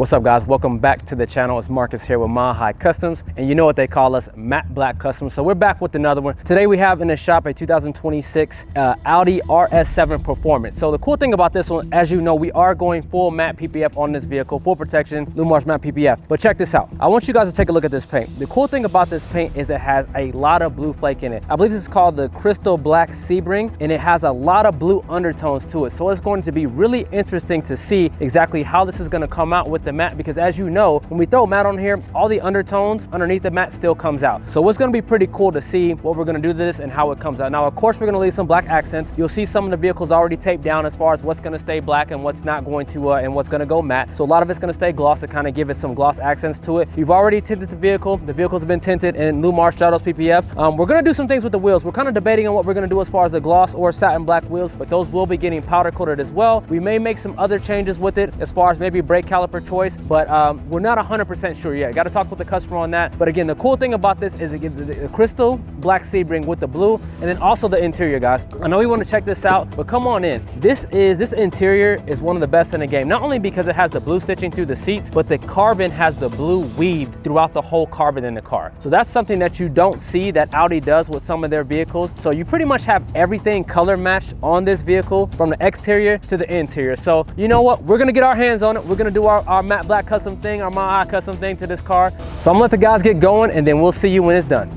What's up guys, welcome back to the channel. It's Marcus here with Mile High Customs, and you know what they call us, matte black customs. So we're back with another one. Today we have in the shop a 2026 Audi RS7 Performance. So the cool thing about this one, as you know, we are going full matte PPF on this vehicle, full protection, Lumars matte PPF. But check this out, I want you guys to take a look at this paint. The cool thing about this paint is it has a lot of blue flake in it. I believe this is called the Crystal Black Sebring, and it has a lot of blue undertones to it. So it's going to be really interesting to see exactly how this is going to come out with the matte, because as you know, when we throw matte on here, all the undertones underneath the matte still comes out. So it's going to be pretty cool to see what we're going to do to this and how it comes out. Now, of course, we're going to leave some black accents. You'll see some of the vehicles already taped down as far as what's going to stay black and what's not going to, and what's going to go matte. So a lot of it's going to stay gloss to kind of give it some gloss accents to it. We've already tinted the vehicle. The vehicle's been tinted in Lumars Stratos PPF. We're going to do some things with the wheels. We're kind of debating on what we're going to do as far as the gloss or satin black wheels, but those will be getting powder coated as well. We may make some other changes with it as far as maybe brake caliper choice, but we're not 100% sure yet. Got to talk with the customer on that. But again, the cool thing about this is the Crystal Black Sebring with the blue, and then also the interior, guys. I know we want to check this out, but come on in. This interior is one of the best in the game. Not only because it has the blue stitching through the seats, but the carbon has the blue weaved throughout the whole carbon in the car. So that's something that you don't see that Audi does with some of their vehicles. So you pretty much have everything color matched on this vehicle from the exterior to the interior. So you know what? We're gonna get our hands on it. We're gonna do our matte black custom thing, our Mile High custom thing to this car. So I'm gonna let the guys get going, and then we'll see you when it's done.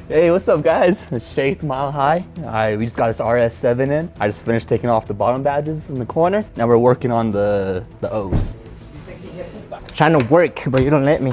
Hey, what's up guys? It's Shay from Mile High. We just got this RS7 in. I just finished taking off the bottom badges in the corner. Now we're working on the O's. Trying to work, but you don't let me.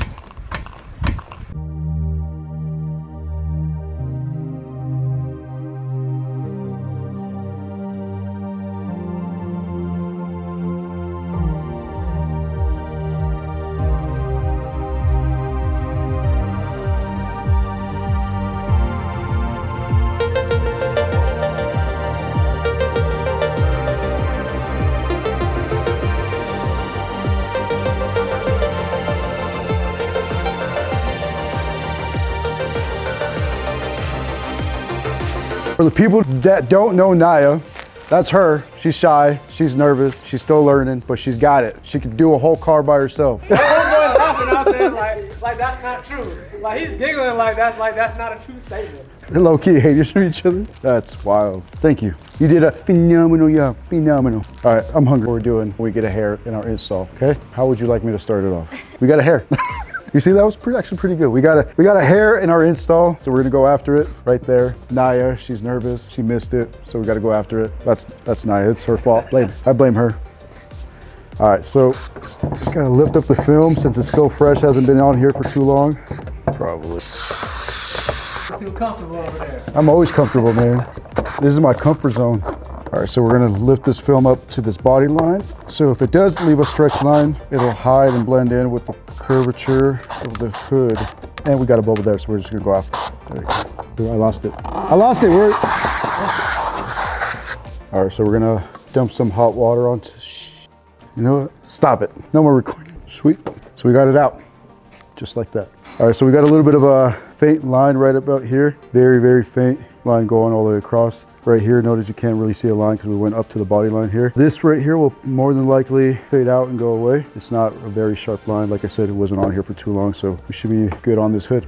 For the people that don't know Naya, that's her. She's shy, she's nervous, she's still learning, but she's got it. She can do a whole car by herself. My homeboy laughing out there like that's not true. Like he's giggling like that's not a true statement. Low key haters for each other. That's wild. Thank you. You did a phenomenal job. Phenomenal. All right, I'm hungry. We're doing when we get a hair in our install. Okay. How would you like me to start it off? We got a hair. You see, that was actually pretty good. We got a hair in our install, so we're gonna go after it right there. Naya, she's nervous. She missed it, so we got to go after it. That's Naya. It's her fault. I blame her. All right, so just gotta lift up the film since it's still fresh. Hasn't been on here for too long. Probably. Too comfortable over there. I'm always comfortable, man. This is my comfort zone. All right, so we're gonna lift this film up to this body line. So if it does leave a stretch line, it'll hide and blend in with the curvature of the hood. And we got a bubble there, so we're just gonna go after it. There you go. I lost it. All right, so we're gonna dump some hot water onto, you know what? Stop it. No more recording. Sweet. So we got it out, just like that. All right, so we got a little bit of a faint line right about here. Very, very faint line going all the way across. Right here, notice you can't really see a line because we went up to the body line here. This right here will more than likely fade out and go away. It's not a very sharp line. Like I said, it wasn't on here for too long, so we should be good on this hood.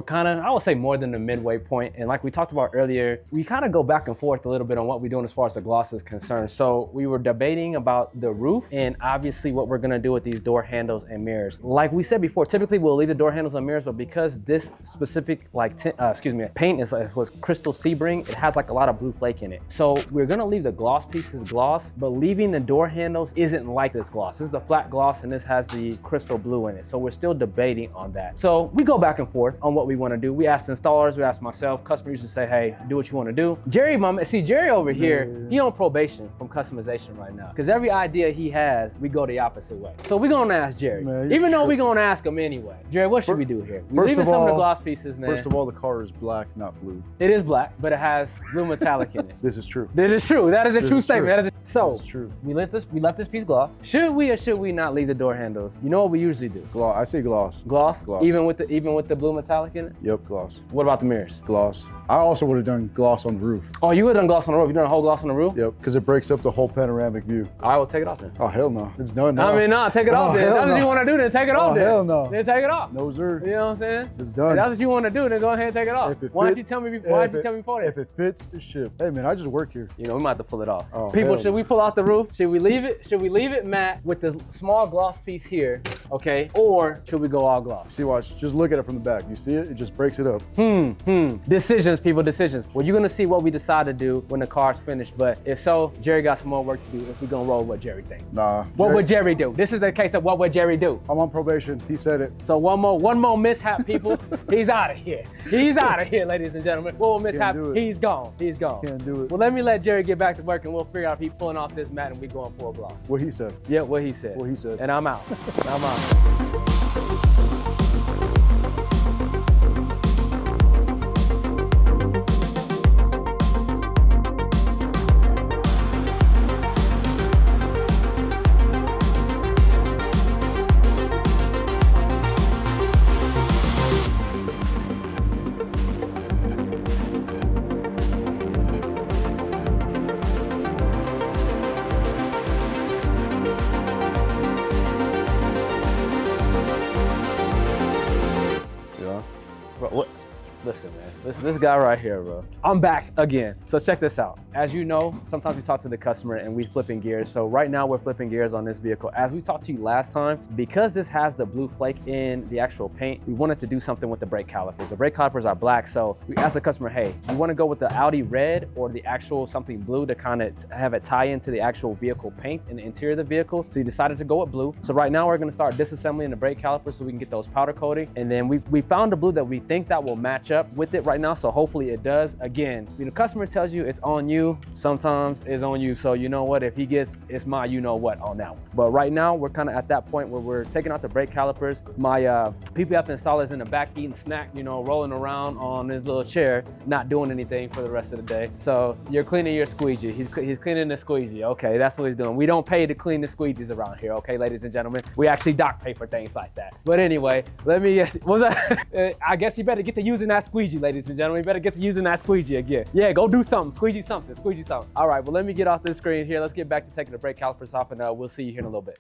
kind of, I would say more than the midway point. And like we talked about earlier, we kind of go back and forth a little bit on what we're doing as far as the gloss is concerned. So we were debating about the roof and obviously what we're gonna do with these door handles and mirrors. Like we said before, typically we'll leave the door handles and mirrors, but because this specific paint was crystal Sebring, it has like a lot of blue flake in it. So we're gonna leave the gloss pieces gloss, but leaving the door handles isn't like this gloss. This is a flat gloss and this has the crystal blue in it. So we're still debating on that. So we go back and forth on what we wanna do. We ask installers, we ask myself, customers used to say, hey, do what you wanna do. Jerry over here, he on probation from customization right now. Because every idea he has, we go the opposite way. So we're gonna ask Jerry, even though we're gonna ask him anyway. Jerry, what should we do here? We're leaving some of the gloss pieces, man. First of all, the car is black, not blue. It is black, but it has blue metallic in it. This is true. That is true. That is a true statement. So true. We left this piece gloss. Should we or should we not leave the door handles? You know what we usually do? Gloss. I say gloss. Gloss? Gloss. Even with the blue metallic in it? Yep, gloss. What about the mirrors? Gloss. I also would have done gloss on the roof. Oh, you would have done gloss on the roof. You done a whole gloss on the roof? Yep, because it breaks up the whole panoramic view. All right, well, take it off then. Oh, hell no. It's done now. I mean, no, take it off then. That's what you want to do, then take it off then. Hell no. Then take it off. No, sir. You know what I'm saying? It's done. If that's what you want to do, then go ahead and take it off. Why didn't you tell me before that? If it fits, it's shipped. Hey, man, I just work here. You know, we might have to pull it off. Oh, people, should we pull out the roof? Should we leave it? Should we leave it matte with the small gloss piece here, okay? Or should we go all gloss? See, watch. Just look at it from the back. You see it? It just breaks it up. Decisions, people, decisions. Well, you're gonna see what we decide to do when the car's finished, but if so, Jerry got some more work to do if we're gonna roll what Jerry thinks. Nah. What would Jerry do? This is the case of what would Jerry do. I'm on probation. He said it. So one more mishap, people. He's out of here. He's out of here, ladies and gentlemen. One more mishap, he's gone. He's gone. Can't do it. Well, let Jerry get back to work and we'll figure out if he's pulling off this mat and we going full gloss. What he said. Yeah, what he said. What he said. And I'm out. I'm out. Bro, what? Listen, man. This guy right here, bro. I'm back again. So check this out. As you know, sometimes we talk to the customer and we flipping gears. So right now we're flipping gears on this vehicle. As we talked to you last time, because this has the blue flake in the actual paint, we wanted to do something with the brake calipers. The brake calipers are black. So we asked the customer, hey, you want to go with the Audi Red or the actual something blue to kind of have it tie into the actual vehicle paint in the interior of the vehicle? So he decided to go with blue. So right now we're going to start disassembling the brake calipers so we can get those powder coating. And then we found a blue that we think that will match up with it right now. So hopefully it does. Again, the customer tells you it's on you. Sometimes it's on you. So you know what, if he gets, it's my you know what on that one. But right now we're kind of at that point where we're taking out the brake calipers. My PPF installer is in the back eating snack, you know, rolling around on his little chair, not doing anything for the rest of the day. So you're cleaning your squeegee. He's cleaning the squeegee. Okay, that's what he's doing. We don't pay to clean the squeegees around here, okay, ladies and gentlemen. We actually dock pay for things like that. But anyway, let me, what's that? I guess you better get to using that squeegee, ladies and gentlemen. You better get to using that squeegee again. Yeah, go do something. Squeegee something. Squeegee something. All right, well, let me get off this screen here. Let's get back to taking the brake calipers off, and we'll see you here in a little bit.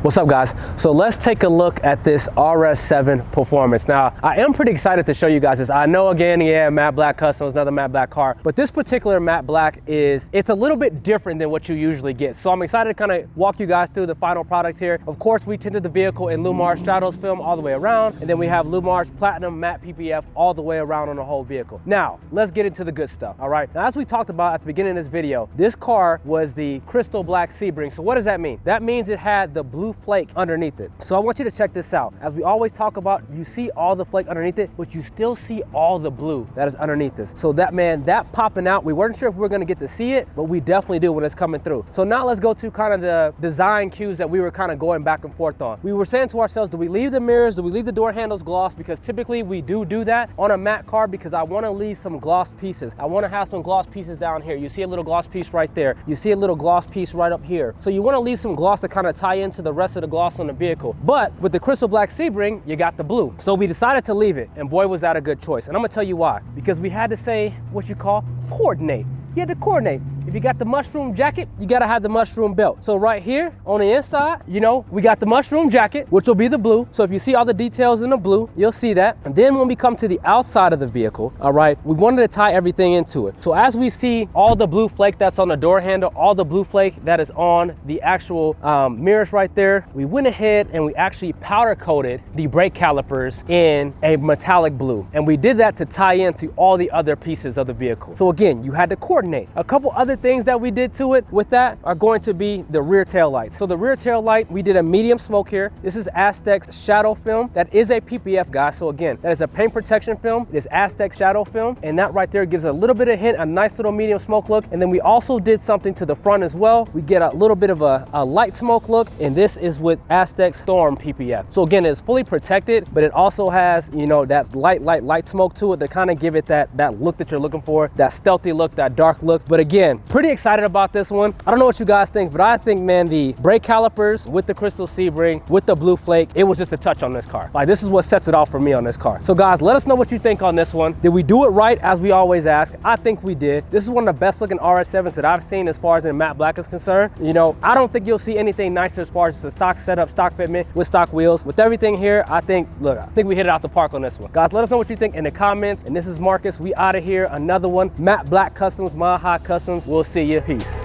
What's up, guys? So let's take a look at this RS7 Performance. Now, I am pretty excited to show you guys this. I know, again, yeah, matte black customs, another matte black car, but this particular matte black it's a little bit different than what you usually get. So I'm excited to kind of walk you guys through the final product here. Of course, we tinted the vehicle in Lumar Stratos film all the way around, and then we have Lumar's Platinum Matte PPF all the way around on the whole vehicle. Now, let's get into the good stuff, all right? Now, as we talked about at the beginning of this video, this car was the crystal black Sebring. So what does that mean? That means it had the blue blue flake underneath it. So I want you to check this out. As we always talk about, you see all the flake underneath it, but you still see all the blue that is underneath this. So that, man, that popping out, we weren't sure if we were gonna get to see it, but we definitely do when it's coming through. So now let's go to kind of the design cues that we were kind of going back and forth on. We were saying to ourselves, do we leave the mirrors? Do we leave the door handles gloss? Because typically we do that on a matte car, because I wanna leave some gloss pieces. I wanna have some gloss pieces down here. You see a little gloss piece right there. You see a little gloss piece right up here. So you wanna leave some gloss to kind of tie into the rest of the gloss on the vehicle. But with the crystal black Sebring, you got the blue. So we decided to leave it, and boy, was that a good choice. And I'm gonna tell you why. Because we had to say what you call coordinate. You had to coordinate. If you got the mushroom jacket, you gotta have the mushroom belt. So right here on the inside, you know, we got the mushroom jacket, which will be the blue. So if you see all the details in the blue, you'll see that. And then when we come to the outside of the vehicle, all right, we wanted to tie everything into it. So as we see all the blue flake that's on the door handle, all the blue flake that is on the actual mirrors right there, we went ahead and we actually powder coated the brake calipers in a metallic blue. And we did that to tie into all the other pieces of the vehicle. So again, you had to coordinate. A couple other things that we did to it with that are going to be the rear tail lights. So the rear tail light, we did a medium smoke here. This is Aztec's shadow film. That is a PPF, guys. So again, that is a paint protection film. It is Aztec shadow film. And that right there gives a little bit of hint, a nice little medium smoke look. And then we also did something to the front as well. We get a little bit of a light smoke look. And this is with Aztec Storm PPF. So again, it's fully protected, but it also has, you know, that light smoke to it to kind of give it that look that you're looking for, that stealthy look, that dark look. But again, pretty excited about this one. I don't know what you guys think, but I think, man, the brake calipers with the crystal Sebring, with the blue flake, it was just a touch on this car. Like, this is what sets it off for me on this car. So guys, let us know what you think on this one. Did we do it right, as we always ask? I think we did. This is one of the best looking RS7s that I've seen as far as in matte black is concerned. You know, I don't think you'll see anything nicer as far as the stock setup, stock fitment with stock wheels. With everything here, I think we hit it out the park on this one. Guys, let us know what you think in the comments. And this is Marcus. We out of here. Another one. Matte Black Customs, Mile High Customs. We'll see you. Peace.